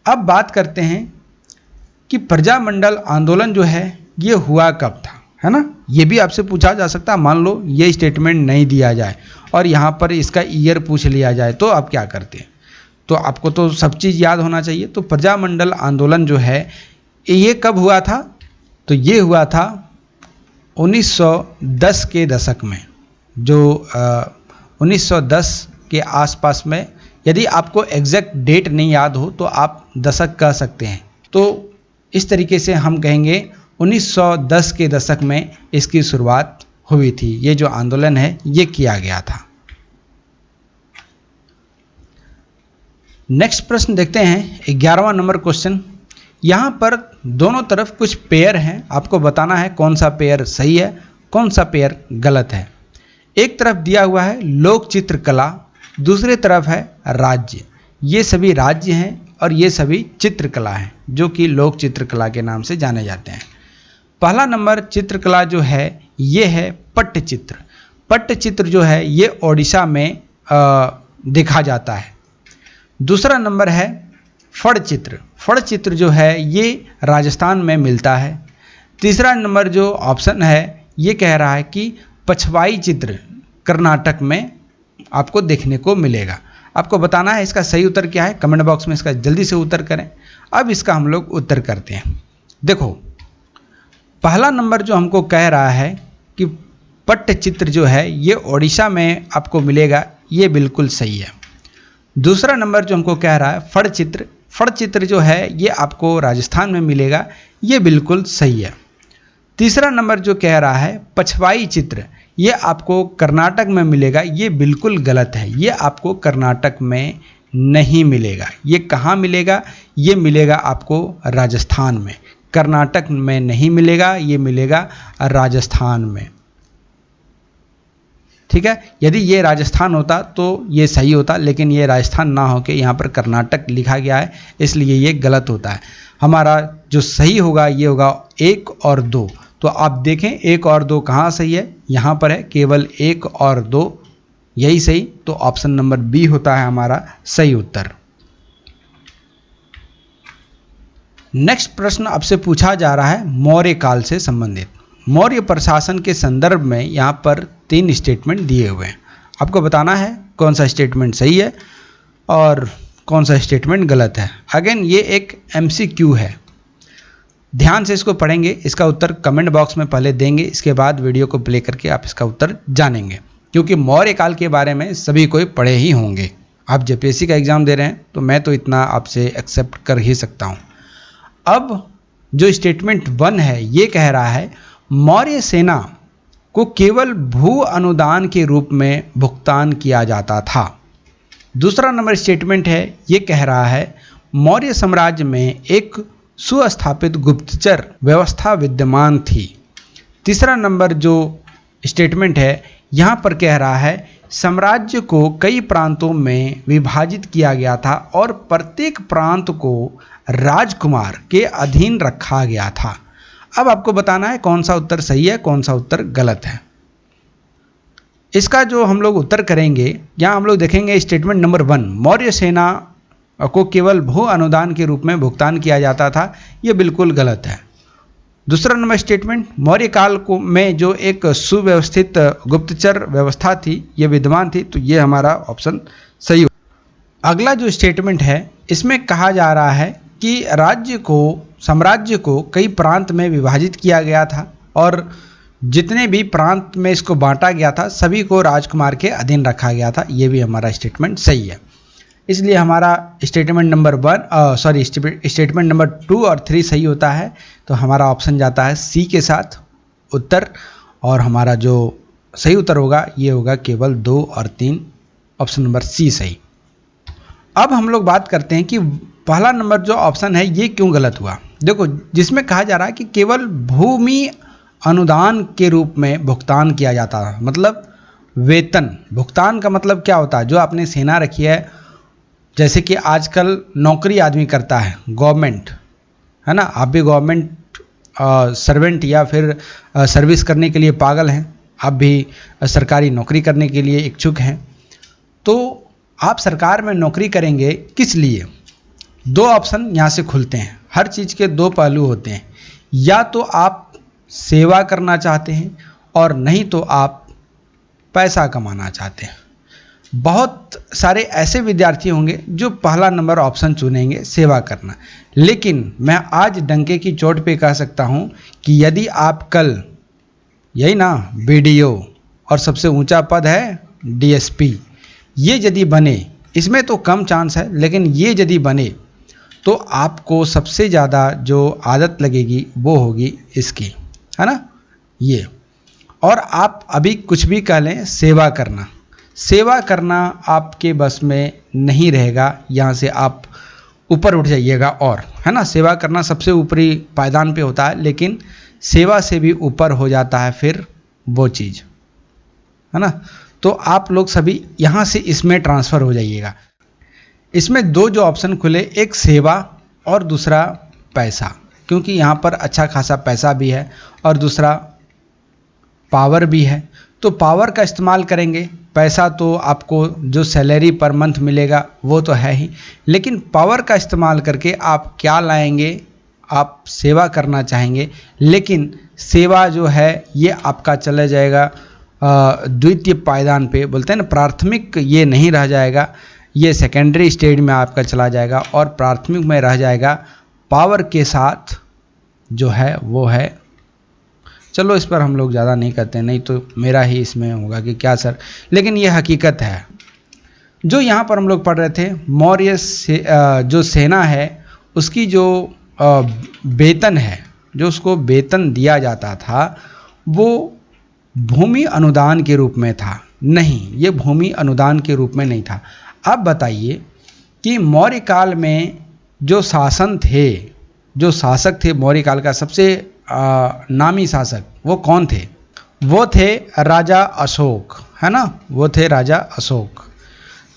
अब बात करते हैं कि प्रजामंडल आंदोलन जो है ये हुआ कब था, है ना। ये भी आपसे पूछा जा सकता है। मान लो ये स्टेटमेंट नहीं दिया जाए और यहाँ पर इसका ईयर पूछ लिया जाए तो आप क्या करते हैं। तो आपको तो सब चीज़ याद होना चाहिए। तो प्रजामंडल आंदोलन जो है ये कब हुआ था, तो ये हुआ था 1910 के दशक में। जो 1910 के आसपास में, यदि आपको एग्जैक्ट डेट नहीं याद हो तो आप दशक कह सकते हैं। तो इस तरीके से हम कहेंगे 1910 के दशक में इसकी शुरुआत हुई थी। ये जो आंदोलन है ये किया गया था। नेक्स्ट प्रश्न देखते हैं, 11वां नंबर क्वेश्चन। यहाँ पर दोनों तरफ कुछ पेयर हैं, आपको बताना है कौन सा पेयर सही है, कौन सा पेयर गलत है। एक तरफ दिया हुआ है लोक चित्रकला, दूसरी तरफ है राज्य। ये सभी राज्य हैं और ये सभी चित्रकला हैं जो कि लोक चित्रकला के नाम से जाने जाते हैं। पहला नंबर चित्रकला जो है ये है पट्टचित्र। पट्टचित्र जो है ये ओडिशा में देखा जाता है। दूसरा नंबर है फड़चित्र। फड़चित्र जो है ये राजस्थान में मिलता है। तीसरा नंबर जो ऑप्शन है ये कह रहा है कि पछवाई चित्र कर्नाटक में आपको देखने को मिलेगा। आपको बताना है इसका सही उत्तर क्या है, कमेंट बॉक्स में इसका जल्दी से उत्तर करें। अब इसका हम लोग उत्तर करते हैं। देखो, पहला नंबर जो हमको कह रहा है कि पट्टचित्र जो है ये ओडिशा में आपको मिलेगा, ये बिल्कुल सही है। दूसरा नंबर जो हमको कह रहा है फड़चित्र, फड़चित्र जो है ये आपको राजस्थान में मिलेगा, ये बिल्कुल सही है। तीसरा नंबर जो कह रहा है पछवाई चित्र, ये आपको कर्नाटक में मिलेगा, ये बिल्कुल गलत है। ये आपको कर्नाटक में नहीं मिलेगा। ये कहाँ मिलेगा, ये मिलेगा आपको राजस्थान में, कर्नाटक में नहीं मिलेगा, ये मिलेगा राजस्थान में। ठीक है, यदि ये राजस्थान होता तो ये सही होता, लेकिन ये राजस्थान ना होके यहाँ पर कर्नाटक लिखा गया है, इसलिए ये गलत होता है। हमारा जो सही होगा ये होगा 1 और 2। तो आप देखें 1 और 2 कहाँ सही है, यहाँ पर है केवल 1 और 2, यही सही। तो ऑप्शन नंबर बी होता है हमारा सही उत्तर। नेक्स्ट प्रश्न आपसे पूछा जा रहा है मौर्य काल से संबंधित। मौर्य प्रशासन के संदर्भ में यहाँ पर 3 स्टेटमेंट दिए हुए हैं। आपको बताना है कौन सा स्टेटमेंट सही है और कौन सा स्टेटमेंट गलत है। अगेन ये एक MCQ है, ध्यान से इसको पढ़ेंगे। इसका उत्तर कमेंट बॉक्स में पहले देंगे, इसके बाद वीडियो को प्ले करके आप इसका उत्तर जानेंगे, क्योंकि मौर्य काल के बारे में सभी कोई पढ़े ही होंगे। आप JPSC का एग्ज़ाम दे रहे हैं तो मैं तो इतना आपसे एक्सेप्ट कर ही सकता हूँ। अब जो स्टेटमेंट 1 है ये कह रहा है मौर्य सेना को केवल भू अनुदान के रूप में भुगतान किया जाता था। दूसरा नंबर स्टेटमेंट है ये कह रहा है मौर्य साम्राज्य में एक सुस्थापित गुप्तचर व्यवस्था विद्यमान थी। तीसरा नंबर जो स्टेटमेंट है यहाँ पर कह रहा है साम्राज्य को कई प्रांतों में विभाजित किया गया था और प्रत्येक प्रांत को राजकुमार के अधीन रखा गया था। अब आपको बताना है कौन सा उत्तर सही है, कौन सा उत्तर गलत है। इसका जो हम लोग उत्तर करेंगे, यहाँ हम लोग देखेंगे स्टेटमेंट नंबर 1 मौर्य सेना को केवल भू अनुदान के रूप में भुगतान किया जाता था, ये बिल्कुल गलत है। दूसरा नंबर स्टेटमेंट मौर्य काल को में जो एक सुव्यवस्थित गुप्तचर व्यवस्था थी ये विद्यमान थी, तो ये हमारा ऑप्शन सही। अगला जो स्टेटमेंट है इसमें कहा जा रहा है कि साम्राज्य को कई प्रांत में विभाजित किया गया था और जितने भी प्रांत में इसको बांटा गया था सभी को राजकुमार के अधीन रखा गया था। ये भी हमारा स्टेटमेंट सही है। इसलिए हमारा स्टेटमेंट नंबर 2 और 3 सही होता है। तो हमारा ऑप्शन जाता है सी के साथ उत्तर, और हमारा जो सही उत्तर होगा ये होगा केवल 2 और 3, ऑप्शन नंबर सी सही। अब हम लोग बात करते हैं कि पहला नंबर जो ऑप्शन है ये क्यों गलत हुआ। देखो, जिसमें कहा जा रहा है कि केवल भूमि अनुदान के रूप में भुगतान किया जाता है, मतलब वेतन। भुगतान का मतलब क्या होता है, जो आपने सेना रखी है, जैसे कि आजकल नौकरी आदमी करता है गवर्नमेंट, है ना, आप भी गवर्नमेंट सर्वेंट या फिर सर्विस करने के लिए पागल हैं, आप भी सरकारी नौकरी करने के लिए इच्छुक हैं। तो आप सरकार में नौकरी करेंगे किस लिए? 2 ऑप्शन यहाँ से खुलते हैं। हर चीज़ के 2 पहलू होते हैं, या तो आप सेवा करना चाहते हैं और नहीं तो आप पैसा कमाना चाहते हैं। बहुत सारे ऐसे विद्यार्थी होंगे जो पहला नंबर ऑप्शन चुनेंगे, सेवा करना। लेकिन मैं आज डंके की चोट पे कह सकता हूँ कि यदि आप कल यही ना बीडीओ और सबसे ऊंचा पद है डीएसपी, ये यदि बने, इसमें तो कम चांस है, लेकिन ये यदि बने तो आपको सबसे ज़्यादा जो आदत लगेगी वो होगी इसकी, है ना, ये। और आप अभी कुछ भी कह लें, सेवा करना, सेवा करना आपके बस में नहीं रहेगा। यहाँ से आप ऊपर उठ जाइएगा, और है ना, सेवा करना सबसे ऊपरी पायदान पे होता है, लेकिन सेवा से भी ऊपर हो जाता है फिर वो चीज़, है ना। तो आप लोग सभी यहाँ से इसमें ट्रांसफ़र हो जाइएगा। इसमें 2 जो ऑप्शन खुले, एक सेवा और दूसरा पैसा, क्योंकि यहाँ पर अच्छा खासा पैसा भी है और दूसरा पावर भी है। तो पावर का इस्तेमाल करेंगे, पैसा तो आपको जो सैलरी पर मंथ मिलेगा वो तो है ही, लेकिन पावर का इस्तेमाल करके आप क्या लाएंगे? आप सेवा करना चाहेंगे, लेकिन सेवा जो है ये आपका चला जाएगा द्वितीय पायदान पे, बोलते हैं ना, प्राथमिक ये नहीं रह जाएगा, ये सेकेंडरी स्टेज में आपका चला जाएगा, और प्राथमिक में रह जाएगा पावर के साथ जो है वो है। चलो इस पर हम लोग ज़्यादा नहीं करते, नहीं तो मेरा ही इसमें होगा कि क्या सर, लेकिन ये हकीकत है। जो यहाँ पर हम लोग पढ़ रहे थे, मौर्य से जो सेना है उसकी जो वेतन है, जो उसको वेतन दिया जाता था वो भूमि अनुदान के रूप में था। नहीं, ये भूमि अनुदान के रूप में नहीं था। अब बताइए कि मौर्य काल में जो शासन थे, जो शासक थे मौर्य काल का सबसे नामी शासक, वो कौन थे? वो थे राजा अशोक, है ना, वो थे राजा अशोक।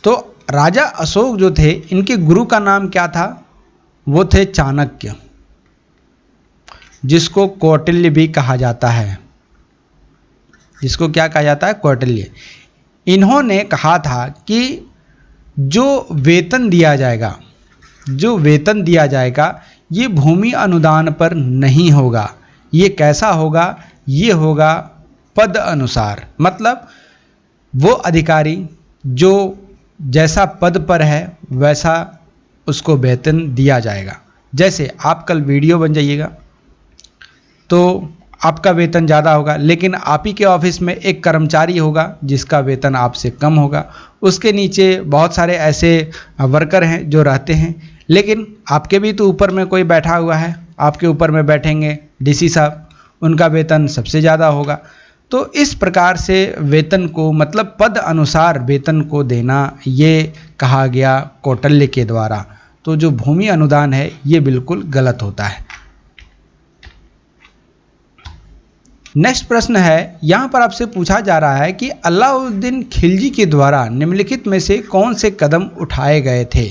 तो राजा अशोक जो थे, इनके गुरु का नाम क्या था? वो थे चाणक्य, जिसको कौटिल्य भी कहा जाता है। जिसको क्या कहा जाता है? कौटिल्य। इन्होंने कहा था कि जो वेतन दिया जाएगा, जो वेतन दिया जाएगा ये भूमि अनुदान पर नहीं होगा। ये कैसा होगा? ये होगा पद अनुसार, मतलब वो अधिकारी जो जैसा पद पर है वैसा उसको वेतन दिया जाएगा। जैसे आप कल वीडियो बन जाइएगा तो आपका वेतन ज़्यादा होगा, लेकिन आप ही के ऑफिस में एक कर्मचारी होगा जिसका वेतन आपसे कम होगा। उसके नीचे बहुत सारे ऐसे वर्कर हैं जो रहते हैं, लेकिन आपके भी तो ऊपर में कोई बैठा हुआ है, आपके ऊपर में बैठेंगे डीसी साहब, उनका वेतन सबसे ज़्यादा होगा। तो इस प्रकार से वेतन को, मतलब पद अनुसार वेतन को देना, ये कहा गया कौटिल्य के द्वारा। तो जो भूमि अनुदान है ये बिल्कुल गलत होता है। नेक्स्ट प्रश्न है, यहाँ पर आपसे पूछा जा रहा है कि अलाउद्दीन खिलजी के द्वारा निम्नलिखित में से कौन से कदम उठाए गए थे।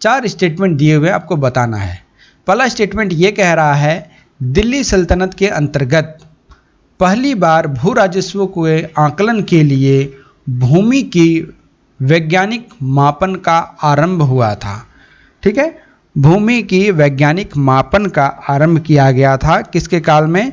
4 स्टेटमेंट दिए हुए आपको बताना है। पहला स्टेटमेंट ये कह रहा है, दिल्ली सल्तनत के अंतर्गत पहली बार भू राजस्व के आकलन के लिए भूमि की वैज्ञानिक मापन का आरंभ हुआ था। ठीक है, भूमि की वैज्ञानिक मापन का आरंभ किया गया था किसके काल में?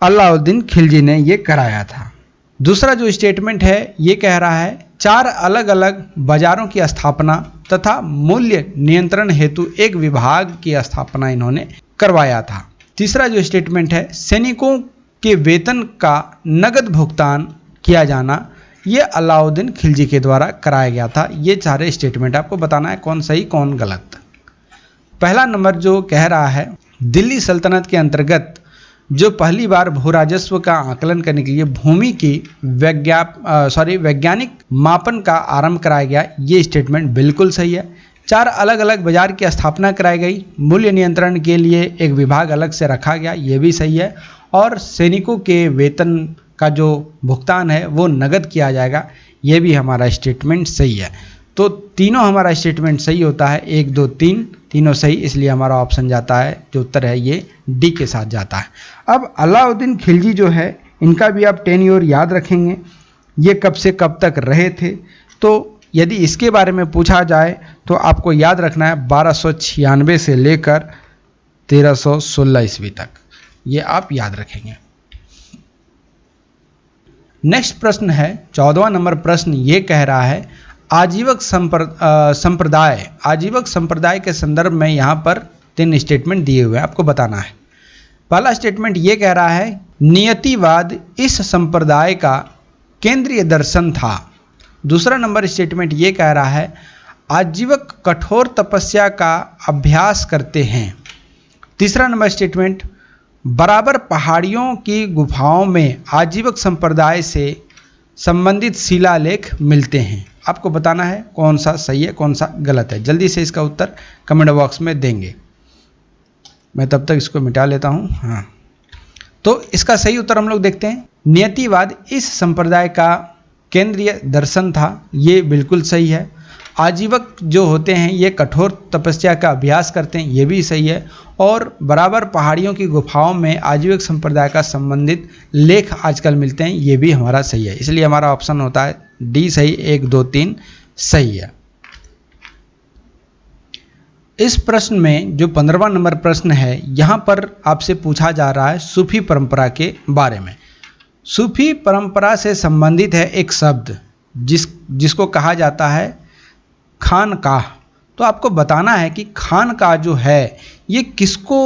अलाउद्दीन खिलजी ने ये कराया था। दूसरा जो स्टेटमेंट है ये कह रहा है, 4 अलग अलग बाजारों की स्थापना तथा मूल्य नियंत्रण हेतु एक विभाग की स्थापना इन्होंने करवाया था। तीसरा जो स्टेटमेंट है, सैनिकों के वेतन का नगद भुगतान किया जाना ये अलाउद्दीन खिलजी के द्वारा कराया गया था। ये सारे स्टेटमेंट आपको बताना है कौन सही कौन गलत। पहला नंबर जो कह रहा है, दिल्ली सल्तनत के अंतर्गत जो पहली बार भू राजस्व का आकलन करने के लिए भूमि की वैज्ञानिक मापन का आरंभ कराया गया, ये स्टेटमेंट बिल्कुल सही है। 4 अलग अलग बाजार की स्थापना कराई गई, मूल्य नियंत्रण के लिए एक विभाग अलग से रखा गया, ये भी सही है। और सैनिकों के वेतन का जो भुगतान है वो नगद किया जाएगा, ये भी हमारा स्टेटमेंट सही है। तो तीनों हमारा स्टेटमेंट सही होता है, 1 2 3 तीनों सही, इसलिए हमारा ऑप्शन जाता है, जो उत्तर है ये डी के साथ जाता है। अब अलाउद्दीन खिलजी जो है, इनका भी आप 10 ईयर याद रखेंगे, ये कब से कब तक रहे थे। तो यदि इसके बारे में पूछा जाए तो आपको याद रखना है 1296 से लेकर 1316 ईस्वी तक, ये आप याद रखेंगे। नेक्स्ट प्रश्न है 14वां नंबर प्रश्न, ये कह रहा है आजीवक संप्रदाय के संदर्भ में यहाँ पर 3 स्टेटमेंट दिए हुए हैं, आपको बताना है। पहला स्टेटमेंट ये कह रहा है नियतिवाद इस संप्रदाय का केंद्रीय दर्शन था। दूसरा नंबर स्टेटमेंट ये कह रहा है आजीवक कठोर तपस्या का अभ्यास करते हैं। तीसरा नंबर स्टेटमेंट बराबर पहाड़ियों की गुफाओं में आजीवक संप्रदाय से संबंधित शिलालेख मिलते हैं। आपको बताना है कौन सा सही है कौन सा गलत है। जल्दी से इसका उत्तर कमेंट बॉक्स में देंगे, मैं तब तक इसको मिटा लेता हूँ। हाँ, तो इसका सही उत्तर हम लोग देखते हैं, नियतिवाद इस संप्रदाय का केंद्रीय दर्शन था, ये बिल्कुल सही है। आजीवक जो होते हैं ये कठोर तपस्या का अभ्यास करते हैं, ये भी सही है। और बराबर पहाड़ियों की गुफाओं में आजीवक संप्रदाय का संबंधित लेख आजकल मिलते हैं, ये भी हमारा सही है। इसलिए हमारा ऑप्शन होता है डी सही, 1 2 3 सही है। इस प्रश्न में जो 15वां नंबर प्रश्न है, यहाँ पर आपसे पूछा जा रहा है सूफी परंपरा के बारे में। सूफी परंपरा से संबंधित है एक शब्द जिसको कहा जाता है खानकाह। तो आपको बताना है कि खानकाह जो है ये किसको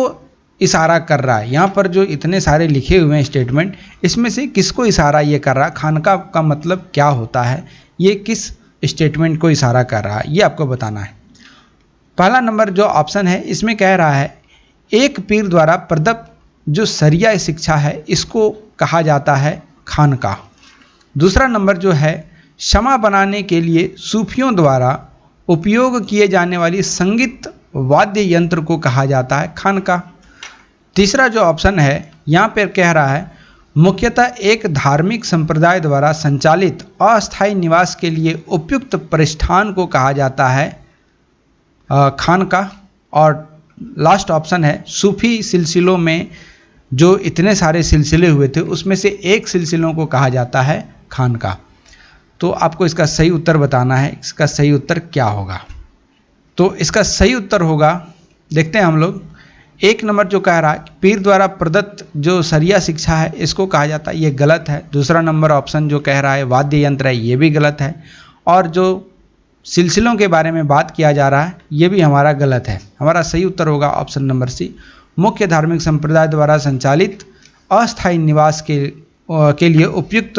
इशारा कर रहा है। यहाँ पर जो इतने सारे लिखे हुए हैं स्टेटमेंट, इसमें से किसको इशारा ये कर रहा है, खानकाह का मतलब क्या होता है, ये किस स्टेटमेंट को इशारा कर रहा है, ये आपको बताना है। पहला नंबर जो ऑप्शन है इसमें कह रहा है एक पीर द्वारा प्रदत्त जो शरिया शिक्षा है इसको कहा जाता है खानकाह। दूसरा नंबर जो है क्षमा बनाने के लिए सूफियों द्वारा उपयोग किए जाने वाली संगीत वाद्य यंत्र को कहा जाता है खानकाह। तीसरा जो ऑप्शन है यहाँ पर कह रहा है मुख्यतः एक धार्मिक संप्रदाय द्वारा संचालित अस्थायी निवास के लिए उपयुक्त परिष्ठान को कहा जाता है खानकाह। और लास्ट ऑप्शन है सूफी सिलसिलों में जो इतने सारे सिलसिले हुए थे उसमें से एक सिलसिलों को कहा जाता है खानकाह। तो आपको इसका सही उत्तर बताना है, इसका सही उत्तर क्या होगा। तो इसका सही उत्तर होगा, देखते हैं हम लोग, 1 नंबर जो कह रहा है पीर द्वारा प्रदत्त जो शरिया शिक्षा है इसको कहा जाता है, ये गलत है। दूसरा नंबर ऑप्शन जो कह रहा है वाद्य यंत्र है, ये भी गलत है। और जो सिलसिलों के बारे में बात किया जा रहा है ये भी हमारा गलत है। हमारा सही उत्तर होगा ऑप्शन नंबर सी, मुख्य धार्मिक संप्रदाय द्वारा संचालित अस्थायी निवास के लिए उपयुक्त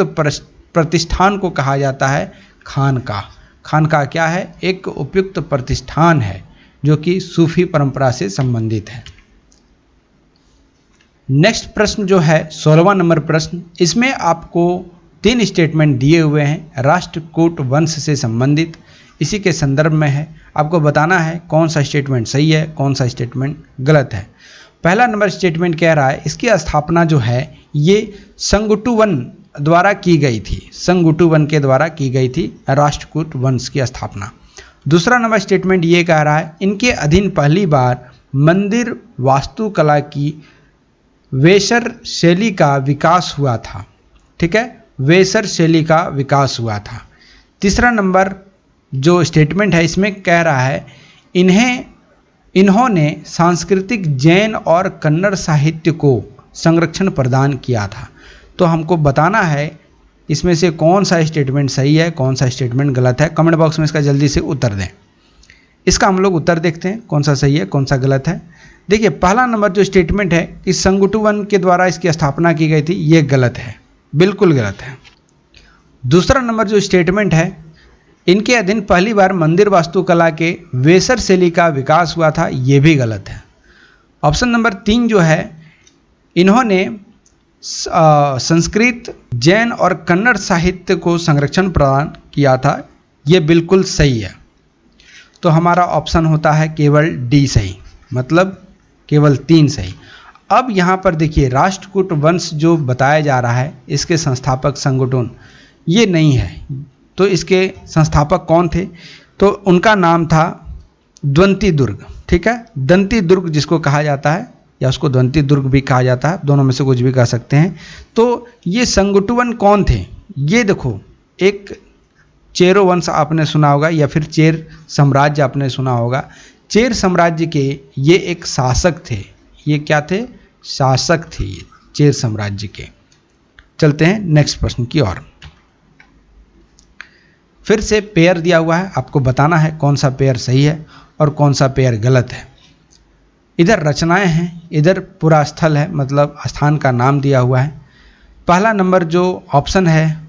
प्रतिष्ठान को कहा जाता है खानकाह। खानकाह क्या है, एक उपयुक्त प्रतिष्ठान है जो कि सूफी परंपरा से संबंधित है। नेक्स्ट प्रश्न जो है 16वां नंबर प्रश्न, इसमें आपको 3 स्टेटमेंट दिए हुए हैं राष्ट्रकूट वंश से संबंधित, इसी के संदर्भ में है। आपको बताना है कौन सा स्टेटमेंट सही है कौन सा स्टेटमेंट गलत है। पहला नंबर स्टेटमेंट कह रहा है इसकी स्थापना जो है ये संगुटुवन द्वारा की गई थी, संगुटुवन के द्वारा की गई थी राष्ट्रकूट वंश की स्थापना। दूसरा नंबर स्टेटमेंट ये कह रहा है इनके अधीन पहली बार मंदिर वास्तुकला की वेसर शैली का विकास हुआ था। ठीक है, वेसर शैली का विकास हुआ था। तीसरा नंबर जो स्टेटमेंट है इसमें कह रहा है इन्होंने सांस्कृतिक जैन और कन्नड़ साहित्य को संरक्षण प्रदान किया था। तो हमको बताना है इसमें से कौन सा स्टेटमेंट सही है कौन सा स्टेटमेंट गलत है। कमेंट बॉक्स में इसका जल्दी से उत्तर दें। इसका हम लोग उत्तर देखते हैं कौन सा सही है कौन सा गलत है। देखिए पहला नंबर जो स्टेटमेंट है कि संगुटुवन के द्वारा इसकी स्थापना की गई थी, ये गलत है, बिल्कुल गलत है। दूसरा नंबर जो स्टेटमेंट है, इनके अधीन पहली बार मंदिर वास्तुकला के वेसर शैली का विकास हुआ था, ये भी गलत है। ऑप्शन नंबर 3 जो है, इन्होंने संस्कृत, जैन और कन्नड़ साहित्य को संरक्षण प्रदान किया था, ये बिल्कुल सही है। तो हमारा ऑप्शन होता है केवल डी सही, मतलब केवल 3 सही। अब यहाँ पर देखिए राष्ट्रकूट वंश जो बताया जा रहा है, इसके संस्थापक संगुटुन ये नहीं है। तो इसके संस्थापक कौन थे? तो उनका नाम था द्वंती दुर्ग, ठीक है, दंती दुर्ग जिसको कहा जाता है, या उसको द्वंती दुर्ग भी कहा जाता है, दोनों में से कुछ भी कह सकते हैं। तो ये संगुटुवन कौन थे? ये देखो, एक चेरो वंश आपने सुना होगा या फिर चेर साम्राज्य आपने सुना होगा। चेर साम्राज्य के ये एक शासक थे। ये क्या थे? शासक थे ये चेर साम्राज्य के। चलते हैं नेक्स्ट प्रश्न की ओर। फिर से पेयर दिया हुआ है, आपको बताना है कौन सा पेयर सही है और कौन सा पेयर गलत है। इधर रचनाएं हैं, इधर पूरा स्थल है, मतलब स्थान का नाम दिया हुआ है। पहला नंबर जो ऑप्शन है,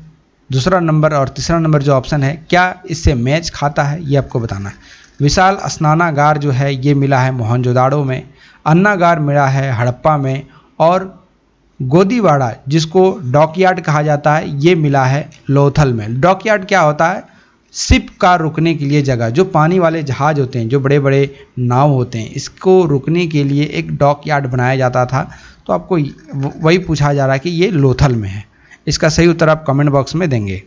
दूसरा नंबर और तीसरा नंबर जो ऑप्शन है, क्या इससे मैच खाता है, ये आपको बताना है। विशाल स्नानागार जो है ये मिला है मोहनजोदाड़ो में, अन्नागार मिला है हड़प्पा में, और गोदीवाड़ा जिसको डॉकयार्ड कहा जाता है ये मिला है लोथल में। डॉकयार्ड क्या होता है? शिप का रुकने के लिए जगह, जो पानी वाले जहाज होते हैं, जो बड़े बड़े नाव होते हैं, इसको रुकने के लिए एक डॉकयार्ड बनाया जाता था। तो आपको वही पूछा जा रहा है कि ये लोथल में है। इसका सही उत्तर आप कमेंट बॉक्स में देंगे।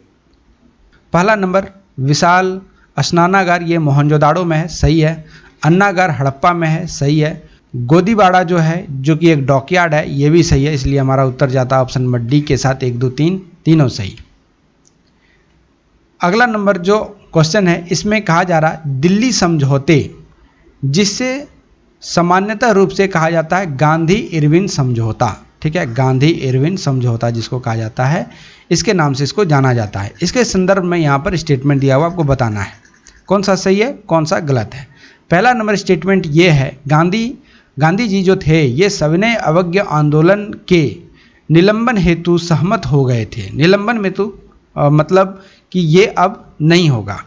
पहला नंबर विशाल स्नानागार ये मोहनजोदाड़ो में है, सही है। अन्नागार हड़प्पा में है, सही है। गोदीवाड़ा जो है, जो कि एक डॉकयार्ड है, ये भी सही है, इसलिए हमारा उत्तर जाता है ऑप्शन नंबर डी के साथ 1 2 3 तीनों सही। अगला नंबर जो क्वेश्चन है, इसमें कहा जा रहा है दिल्ली समझौते, जिससे सामान्यतः रूप से कहा जाता है गांधी इरविन समझौता, ठीक है, गांधी इरविन समझौता जिसको कहा जाता है, इसके नाम से इसको जाना जाता है। इसके संदर्भ में यहाँ पर स्टेटमेंट दिया हुआ, आपको बताना है कौन सा सही है कौन सा गलत है। पहला नंबर स्टेटमेंट ये है, गांधी जी जो थे ये सविनय अवज्ञा आंदोलन के निलंबन हेतु सहमत हो गए थे। निलंबन हेतु मतलब कि ये अब नहीं होगा।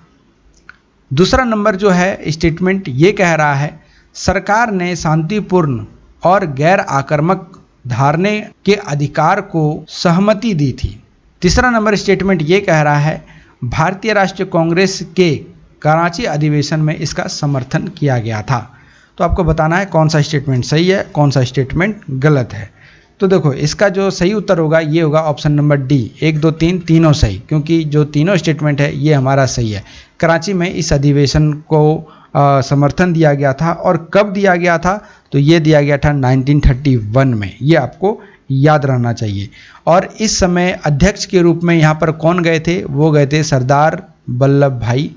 दूसरा नंबर जो है स्टेटमेंट ये कह रहा है सरकार ने शांतिपूर्ण और गैर आक्रामक धारने के अधिकार को सहमति दी थी। तीसरा नंबर स्टेटमेंट ये कह रहा है भारतीय राष्ट्रीय कांग्रेस के कराची अधिवेशन में इसका समर्थन किया गया था। तो आपको बताना है कौन सा स्टेटमेंट सही है कौन सा स्टेटमेंट गलत है। तो देखो इसका जो सही उत्तर होगा ये होगा ऑप्शन नंबर डी, 1 2 3 तीनों सही, क्योंकि जो तीनों स्टेटमेंट है ये हमारा सही है। कराची में इस अधिवेशन को समर्थन दिया गया था, और कब दिया गया था? तो ये दिया गया था 1931 में, ये आपको याद रहना चाहिए। और इस समय अध्यक्ष के रूप में यहाँ पर कौन गए थे? वो गए थे सरदार वल्लभ भाई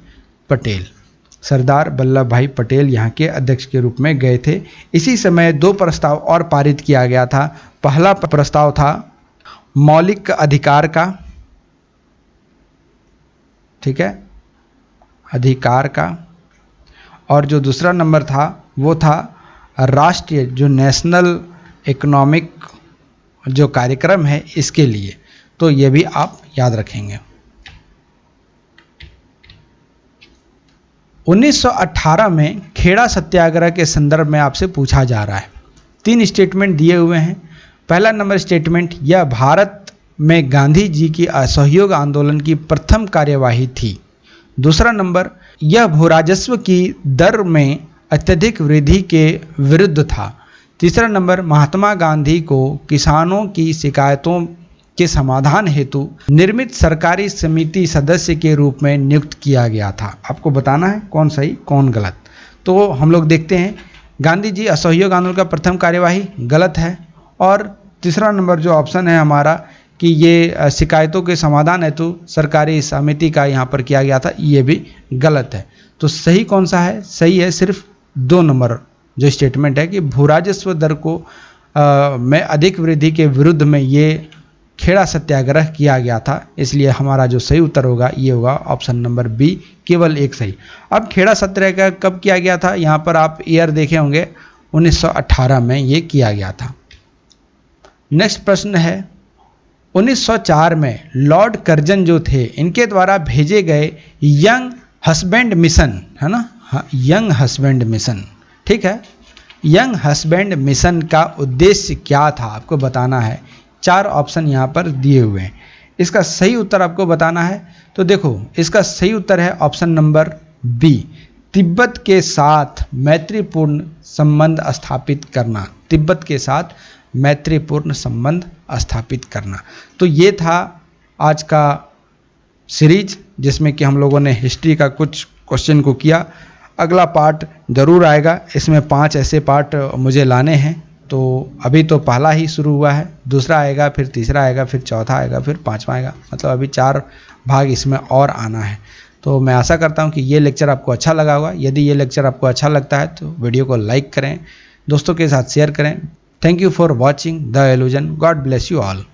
पटेल। सरदार वल्लभ भाई पटेल यहाँ के अध्यक्ष के रूप में गए थे। इसी समय 2 प्रस्ताव और पारित किया गया था। पहला प्रस्ताव था मौलिक अधिकार का, ठीक है, अधिकार का, और जो दूसरा नंबर था वो था राष्ट्रीय जो नेशनल इकोनॉमिक जो कार्यक्रम है इसके लिए। तो ये भी आप याद रखेंगे। 1918 में खेड़ा सत्याग्रह के संदर्भ में आपसे पूछा जा रहा है। 3 स्टेटमेंट दिए हुए हैं। पहला नंबर स्टेटमेंट, यह भारत में गांधी जी की असहयोग आंदोलन की प्रथम कार्यवाही थी। दूसरा नंबर, यह भूराजस्व की दर में अत्यधिक वृद्धि के विरुद्ध था। तीसरा नंबर, महात्मा गांधी को किसानों की शिकायतों के समाधान हेतु निर्मित सरकारी समिति सदस्य के रूप में नियुक्त किया गया था। आपको बताना है कौन सही कौन गलत। तो हम लोग देखते हैं, गांधी जी असहयोग आंदोलन का प्रथम कार्यवाही गलत है, और तीसरा नंबर जो ऑप्शन है हमारा कि ये शिकायतों के समाधान हेतु सरकारी समिति का यहाँ पर किया गया था, ये भी गलत है। तो सही कौन सा है? सही है सिर्फ 2 नंबर जो स्टेटमेंट है कि भूराजस्व दर को में अधिक वृद्धि के विरुद्ध में ये खेड़ा सत्याग्रह किया गया था। इसलिए हमारा जो सही उत्तर होगा ये होगा ऑप्शन नंबर बी, केवल एक सही। अब खेड़ा सत्याग्रह कब किया गया था, यहाँ पर आप ईयर देखे होंगे 1918 में ये किया गया था। नेक्स्ट प्रश्न है 1904 में लॉर्ड कर्जन जो थे इनके द्वारा भेजे गए यंग हस्बैंड मिशन, है ना, यंग हस्बैंड मिशन, ठीक है। यंग हस्बैंड मिशन का उद्देश्य क्या था आपको बताना है। 4 ऑप्शन यहाँ पर दिए हुए हैं, इसका सही उत्तर आपको बताना है। तो देखो इसका सही उत्तर है ऑप्शन नंबर बी, तिब्बत के साथ मैत्रीपूर्ण संबंध स्थापित करना, तिब्बत के साथ मैत्रीपूर्ण संबंध स्थापित करना। तो ये था आज का सीरीज जिसमें कि हम लोगों ने हिस्ट्री का कुछ क्वेश्चन को किया। अगला पार्ट ज़रूर आएगा, इसमें 5 ऐसे पार्ट मुझे लाने हैं। तो अभी तो पहला ही शुरू हुआ है, दूसरा आएगा, फिर तीसरा आएगा, फिर चौथा आएगा, फिर 5वां आएगा, मतलब अभी 4 भाग इसमें और आना है। तो मैं आशा करता हूँ कि ये लेक्चर आपको अच्छा लगा होगा। यदि ये लेक्चर आपको अच्छा लगता है तो वीडियो को लाइक करें, दोस्तों के साथ शेयर करें। Thank you for watching the illusion. God bless you all.